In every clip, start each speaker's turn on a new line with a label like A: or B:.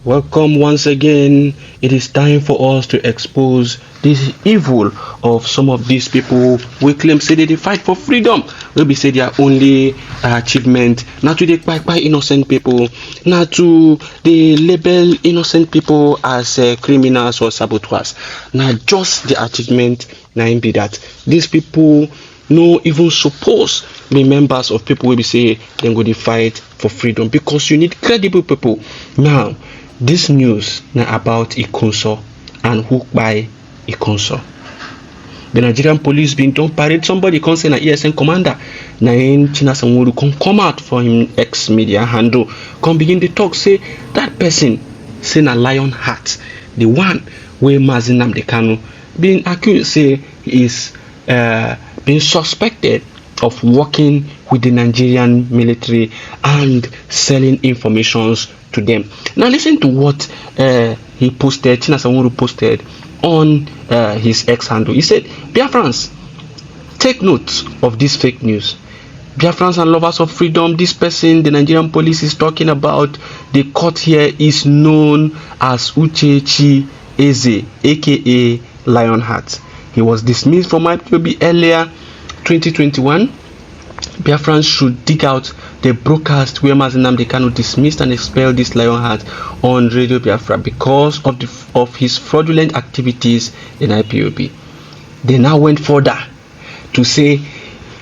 A: Welcome once again. It is time for us to expose this evil of some of these people we claim say they fight for freedom. We be say their only achievement not to dey by innocent people, not to they label innocent people as criminals or saboteurs. Now just the achievement now be that these people no even suppose be members of people will be say then go dey fight for freedom because you need credible people. Now this news now about IKONSO and who by IKONSO. The Nigerian police been don parade somebody come say na ESN commander. Na in Chinasanworu come out for him ex media handle. Come begin the talk say that person say na lion heart. The one where Mazinam the Kanu being accused say is being suspected of working with the Nigerian military and selling informations to them. Now listen to what he posted, Chinasanworu posted on his X handle. He said, Biafrans, take note of this fake news. Biafrans and lovers of freedom, this person the Nigerian police is talking about, the court here is known as Uchechi Eze, aka Lionheart. He was dismissed from IPOB earlier 2021. Biafrans should dig out the broadcast where Nnamdi Kanu dismissed and expelled this Lionheart on Radio Biafra because of his fraudulent activities in IPOB. They now went further to say,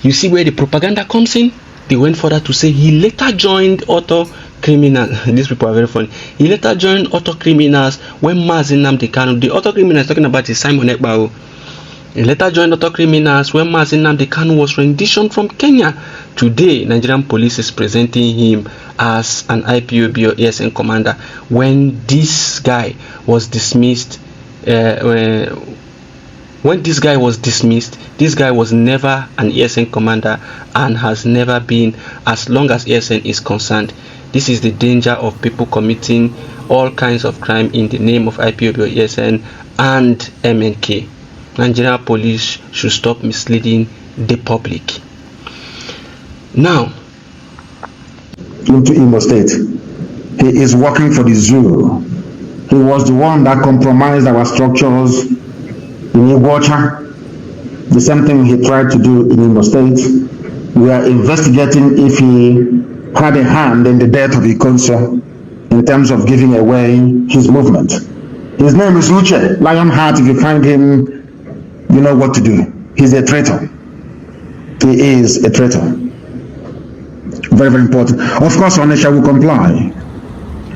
A: you see where the propaganda comes in? They went further to say he later joined auto criminals. These people are very funny. He later joined auto criminals when Nnamdi Kanu, the auto criminals talking about is Simon Ekbao. He later joined auto criminals when Nnamdi Kanu was renditioned from Kenya. Today, Nigerian police is presenting him as an IPOB or ESN commander when this guy was dismissed. When this guy was dismissed, this guy was never an ESN commander and has never been as long as ESN is concerned. This is the danger of people committing all kinds of crime in the name of IPOB or ESN and MNK. Nigerian police should stop misleading the public. Now,
B: into Imo State, he is working for the zoo. He was the one that compromised our structures in Iguacha. The same thing he tried to do in Imo State. We are investigating if he had a hand in the death of IKONSO in terms of giving away his movement. His name is Uche Lionheart. If you find him, you know what to do. He's a traitor. He is a traitor. Very, very important. Of course, Onisha will comply.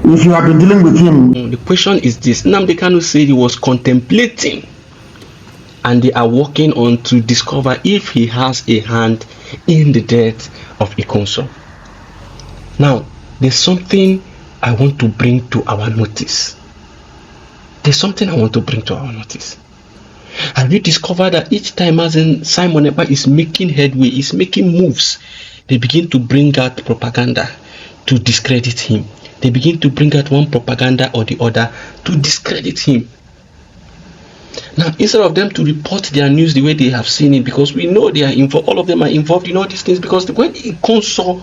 B: If you have been dealing with him.
A: The question is this. Nnamdi Kanu said he was contemplating and they are working on to discover if he has a hand in the death of IKONSO. Now, there's something I want to bring to our notice. Have you discovered that each time as in Simon Ekpa is making headway, is making moves, they begin to bring out propaganda to discredit him. They begin to bring out one propaganda or the other to discredit him. Now, instead of them to report their news the way they have seen it, because we know they are involved, all of them are involved in all these things, because when IKONSO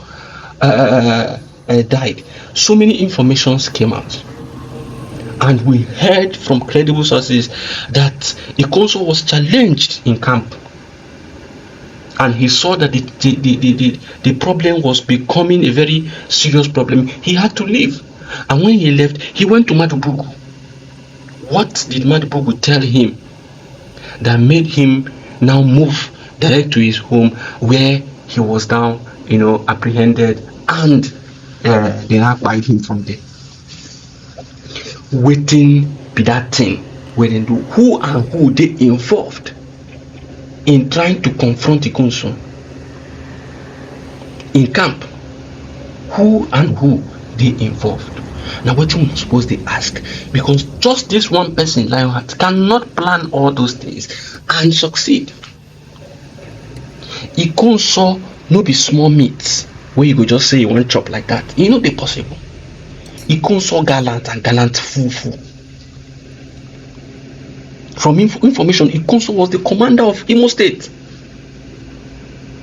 A: died, so many informations came out. And we heard from credible sources that IKONSO was challenged in camp. And he saw that the problem was becoming a very serious problem. He had to leave. And when he left, he went to Madubugu. What did Madubugu tell him that made him now move direct to his home where he was now, apprehended and they now fired him from there? Waiting be that thing where they do who and who they involved in trying to confront IKONSO in camp. Who and who they involved. Now what you supposed to ask, because just this one person, Lionheart, cannot plan all those things and succeed. IKONSO no be small meat where you go just say you want chop like that. It no be possible. IKONSO gallant and gallant full. From information, IKONSO was the commander of Imo State.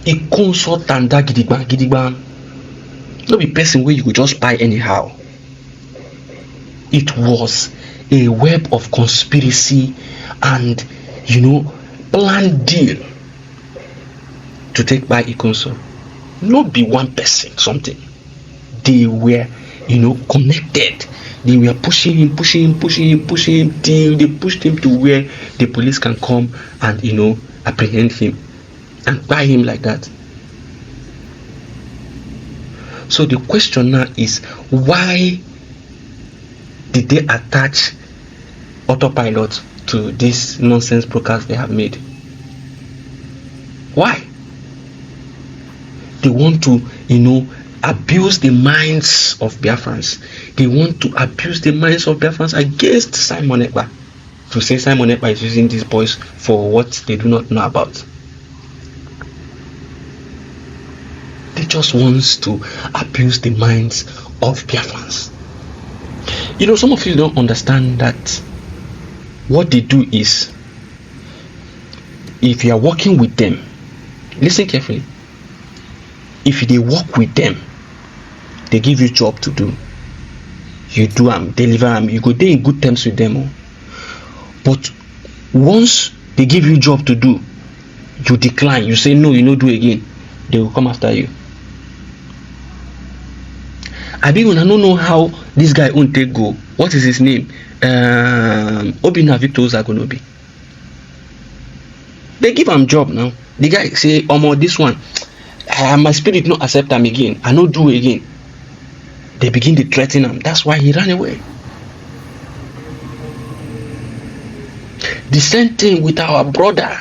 A: IKONSO tanda gidigba. No be person where you go just buy anyhow. it was a web of conspiracy and, planned deal to take by IKONSO. Not be one person, something. They were, connected. They were pushing him till they pushed him to where the police can come and, apprehend him and buy him like that. So the question now is, why did they attach autopilot to this nonsense broadcast they have made? Why? They want to, abuse the minds of Biafrans. They want to abuse the minds of Biafrans against Simon Ekpa. To say Simon Ekpa is using these boys for what they do not know about. They just want to abuse the minds of Biafrans. Some of you don't understand that what they do is, if you are working with them, listen carefully. If they work with them, they give you job to do. You do them, deliver them, you go there in good terms with them. But once they give you job to do, you decline, you say no, you no do again, they will come after you. I don't know how this guy won't take go. What is his name? Obina Victor Zagonobi. They give him job now. The guy say, this one, my spirit not accept him again. I no do again. They begin to threaten him. That's why he ran away. The same thing with our brother,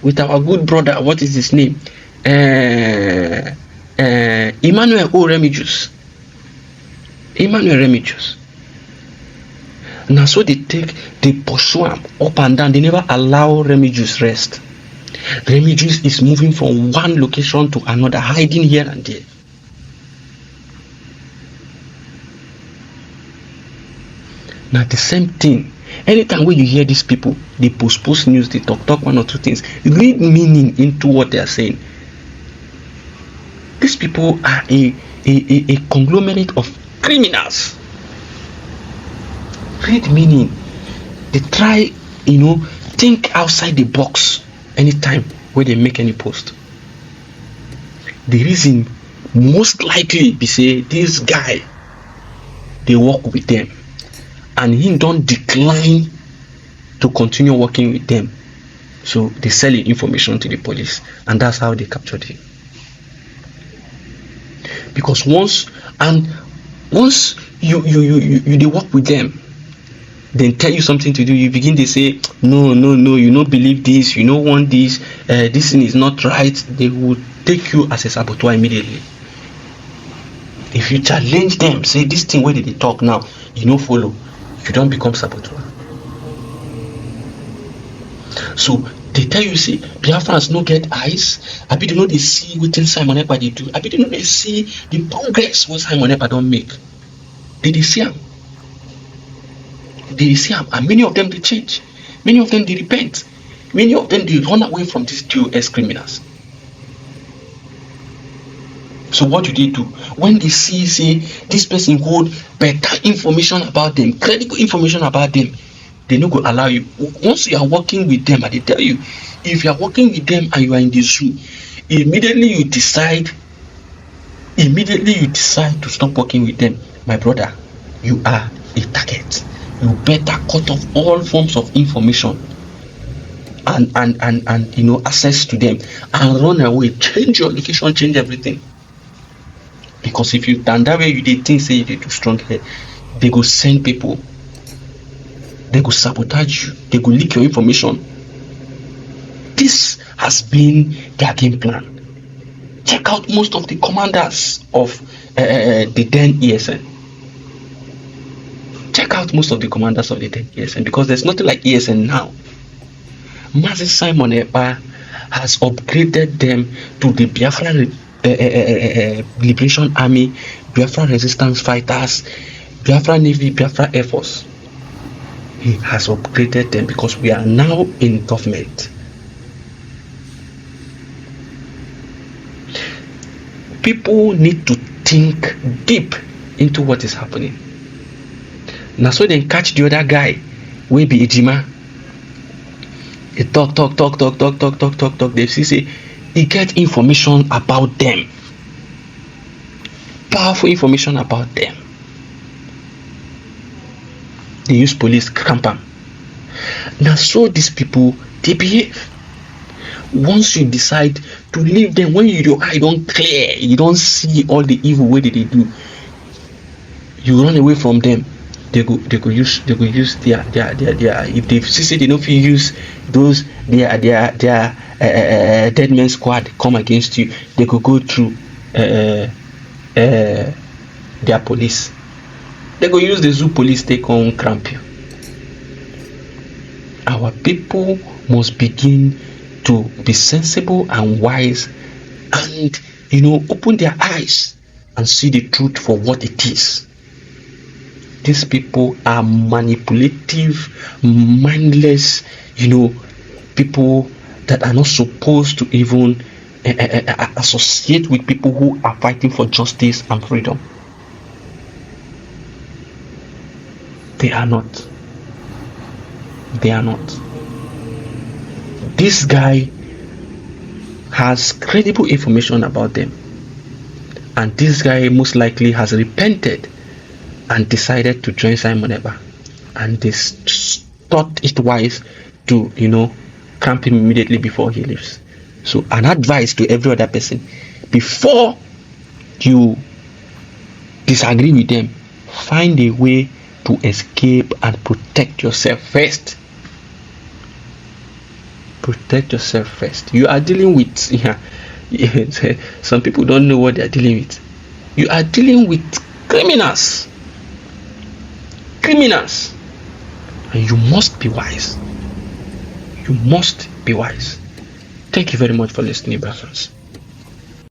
A: with our good brother. What is his name? Emmanuel Remigius. Now, so they pursue him up and down. They never allow Remigius rest. Remigius is moving from one location to another, hiding here and there. Now, the same thing. Anytime when you hear these people, they post news, they talk one or two things, read meaning into what they are saying. These people are a conglomerate of criminals. Read meaning. They try, think outside the box anytime when they make any post. The reason most likely be say this guy, they work with them and he don't decline to continue working with them. So they sell the information to the police and that's how they captured him. Because once you they work with them, then tell you something to do, you begin to say no, you don't believe this, you don't want this, this thing is not right. They will take you as a saboteur immediately. If you challenge them, say this thing where they talk now, you don't follow, you don't become saboteur. So they tell you, see, Biafrans no get eyes. I bet you know they see what Simon Ekpa they do. I bet you know they see the progress what Simon Ekpa don't make. They see him. They see him, and many of them they change. Many of them they repent. Many of them they run away from these DOS criminals. So what do? When they see, say, this person hold better information about them, credible information about them, they no go allow you. Once you are working with them, and they tell you, if you are working with them and you are in the zoo, immediately you decide to stop working with them, my brother, you are a target. You better cut off all forms of information and access to them and run away, change your location, change everything. Because if you stand that way, you did think say you did too strong here, they go send people, they go sabotage you, they go leak your information. This has been their game plan. Check out most of the commanders of the then ESN. Check out most of the commanders of the then ESN, because there's nothing like ESN now. Mazi Simon Ekpa has upgraded them to the Biafra Liberation Army, Biafra Resistance Fighters, Biafra Navy, Biafra Air Force. He has upgraded them because we are now in government. People need to think deep into what is happening. Now so then catch the other guy, wey be ejima. He talk. They see say he get information about them, powerful information about them. They use police cramp am. Now so these people they behave. Once you decide to leave them, when your eye don't clear, you don't see all the evil way they do, you run away from them. They go use their if they see say they don't feel use those their dead men squad come against you, they could go through their police. They go use the zoo police, they come cramp you. Our people must begin to be sensible and wise, and open their eyes and see the truth for what it is. These people are manipulative, mindless, people that are not supposed to even associate with people who are fighting for justice and freedom. They are not. This guy has credible information about them, and this guy most likely has repented and decided to join Simon Ekpa, and they thought it wise to cramp him immediately before he leaves. So an advice to every other person: before you disagree with them, find a way to escape and protect yourself first. Protect yourself first. You are dealing with some people don't know what they are dealing with. You are dealing with criminals, and you must be wise. Thank you very much for listening, brothers.